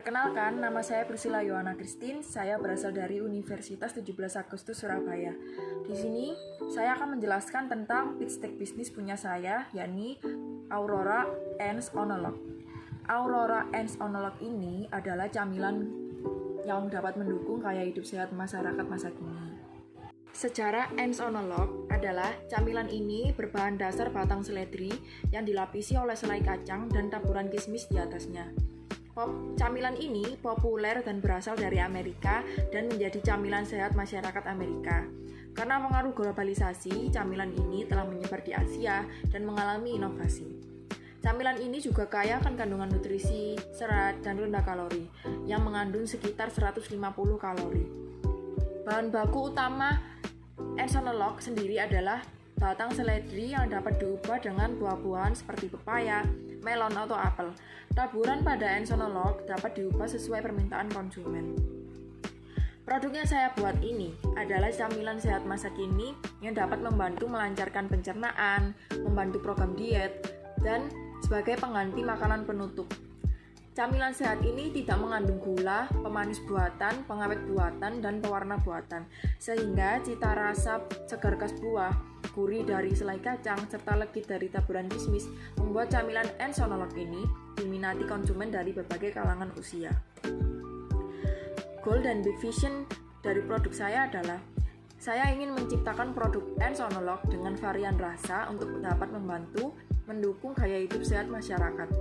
Kenalkan, nama saya Priscilla Yohana Christine. Saya berasal dari Universitas 17 Agustus Surabaya. Di sini, saya akan menjelaskan tentang pitch deck bisnis punya saya, yakni Aurora Ends Onolog. Aurora Ends Onolog ini adalah camilan yang dapat mendukung gaya hidup sehat masyarakat masa kini. Sejarah Ends Onolog adalah camilan ini berbahan dasar batang seledri yang dilapisi oleh selai kacang dan taburan kismis di atasnya. Camilan ini populer dan berasal dari Amerika dan menjadi camilan sehat masyarakat Amerika. Karena pengaruh globalisasi, camilan ini telah menyebar di Asia dan mengalami inovasi. Camilan ini juga kaya akan kandungan nutrisi, serat, dan rendah kalori, yang mengandung sekitar 150 kalori. Bahan baku utama Ends Onolog sendiri adalah batang seledri yang dapat diubah dengan buah-buahan seperti pepaya, melon, atau apel. Taburan pada Ends Onolog dapat diubah sesuai permintaan konsumen. Produk yang saya buat ini adalah camilan sehat masa kini yang dapat membantu melancarkan pencernaan, membantu program diet, dan sebagai pengganti makanan penutup. Camilan sehat ini tidak mengandung gula, pemanis buatan, pengawet buatan, dan pewarna buatan, sehingga cita rasa segar khas buah, gurih dari selai kacang, serta legit dari taburan kismis membuat camilan Ends Onolog ini diminati konsumen dari berbagai kalangan usia. Goal dan big vision dari produk saya adalah saya ingin menciptakan produk Ends Onolog dengan varian rasa untuk dapat membantu mendukung gaya hidup sehat masyarakat.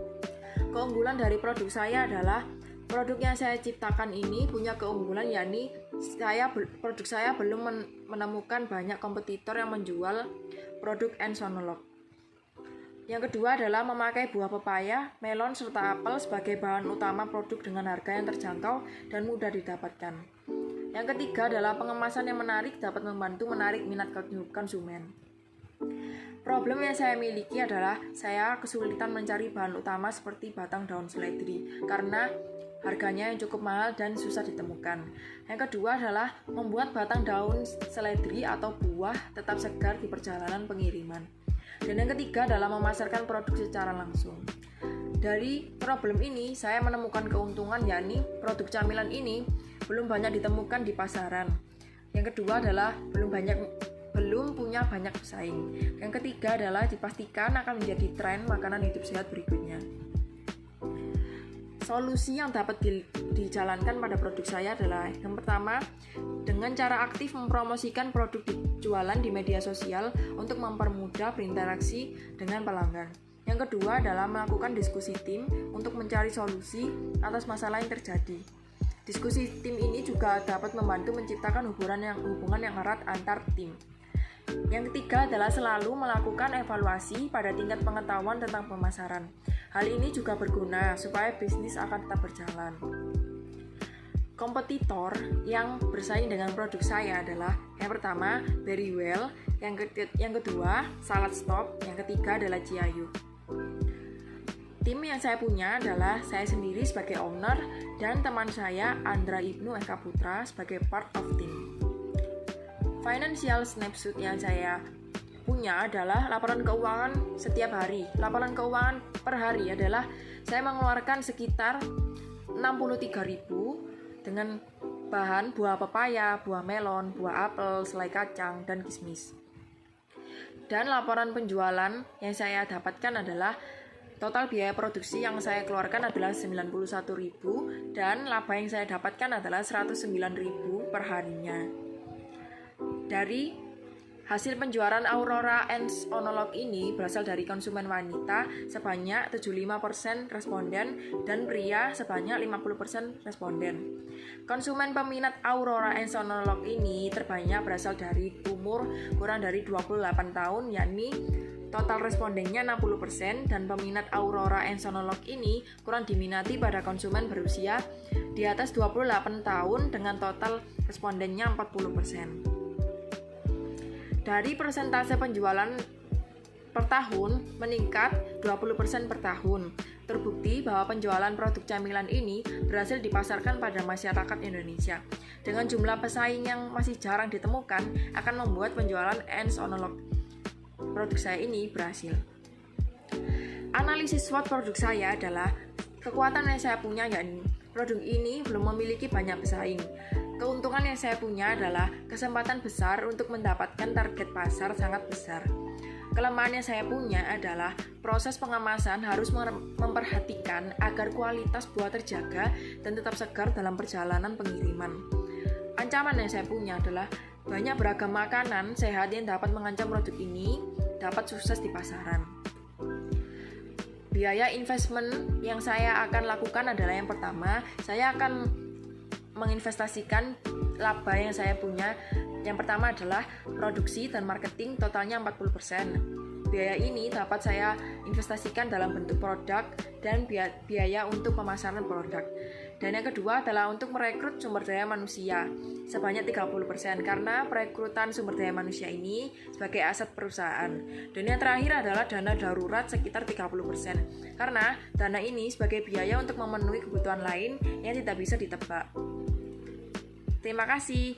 Keunggulan dari produk saya adalah produk yang saya ciptakan ini punya keunggulan, yakni produk saya belum menemukan banyak kompetitor yang menjual produk Ends Onolog. Yang kedua adalah memakai buah pepaya, melon, serta apel sebagai bahan utama produk dengan harga yang terjangkau dan mudah didapatkan. Yang ketiga adalah pengemasan yang menarik dapat membantu menarik minat konsumen. Problem yang saya miliki adalah saya kesulitan mencari bahan utama seperti batang daun seledri karena harganya yang cukup mahal dan susah ditemukan. Yang kedua adalah membuat batang daun seledri atau buah tetap segar di perjalanan pengiriman. Dan yang ketiga adalah memasarkan produk secara langsung. Dari problem ini, saya menemukan keuntungan, yakni produk camilan ini belum banyak ditemukan di pasaran. Yang kedua adalah belum punya banyak pesaing. Yang ketiga adalah dipastikan akan menjadi tren makanan hidup sehat berikutnya. Solusi yang dapat dijalankan pada produk saya adalah yang pertama, dengan cara aktif mempromosikan produk jualan di media sosial untuk mempermudah berinteraksi dengan pelanggan. Yang kedua adalah melakukan diskusi tim untuk mencari solusi atas masalah yang terjadi. Diskusi tim ini juga dapat membantu menciptakan hubungan yang erat antar tim. Yang ketiga adalah selalu melakukan evaluasi pada tingkat pengetahuan tentang pemasaran. Hal ini juga berguna supaya bisnis akan tetap berjalan. Kompetitor yang bersaing dengan produk saya adalah yang pertama, Berrywell, yang kedua, Salad Stop, yang ketiga adalah Ciayu. Tim yang saya punya adalah saya sendiri sebagai owner dan teman saya Andra Ibnu Eka Putra sebagai part of team. Financial snapshot yang saya punya adalah laporan keuangan setiap hari. Laporan keuangan per hari adalah saya mengeluarkan sekitar 63.000 dengan bahan buah pepaya, buah melon, buah apel, selai kacang, dan kismis. Dan laporan penjualan yang saya dapatkan adalah total biaya produksi yang saya keluarkan adalah 91.000 dan laba yang saya dapatkan adalah 109.000 per harinya. Dari hasil penjualan Aurora Ends Onolog ini berasal dari konsumen wanita sebanyak 75% responden dan pria sebanyak 50% responden. Konsumen peminat Aurora Ends Onolog ini terbanyak berasal dari umur kurang dari 28 tahun, yakni total respondennya 60%, dan peminat Aurora Ends Onolog ini kurang diminati pada konsumen berusia di atas 28 tahun dengan total respondennya 40%. Dari persentase penjualan per tahun meningkat 20% per tahun. Terbukti bahwa penjualan produk camilan ini berhasil dipasarkan pada masyarakat Indonesia. Dengan jumlah pesaing yang masih jarang ditemukan, akan membuat penjualan Ends Onolog produk saya ini berhasil. Analisis SWOT produk saya adalah kekuatan yang saya punya, yakni produk ini belum memiliki banyak pesaing. Keuntungan yang saya punya adalah kesempatan besar untuk mendapatkan target pasar sangat besar. Kelemahan yang saya punya adalah proses pengemasan harus memperhatikan agar kualitas buah terjaga dan tetap segar dalam perjalanan pengiriman. Ancaman yang saya punya adalah banyak beragam makanan sehat yang dapat mengancam produk ini dapat sukses di pasaran. Biaya investment yang saya akan lakukan adalah yang pertama, saya akan menginvestasikan laba yang saya punya. Yang pertama adalah produksi dan marketing, totalnya 40%. Biaya ini dapat saya investasikan dalam bentuk produk dan biaya untuk pemasaran produk. Dan yang kedua adalah untuk merekrut sumber daya manusia sebanyak 30%, karena perekrutan sumber daya manusia ini sebagai aset perusahaan. Dan yang terakhir adalah dana darurat sekitar 30%, karena dana ini sebagai biaya untuk memenuhi kebutuhan lain yang tidak bisa ditebak. Terima kasih.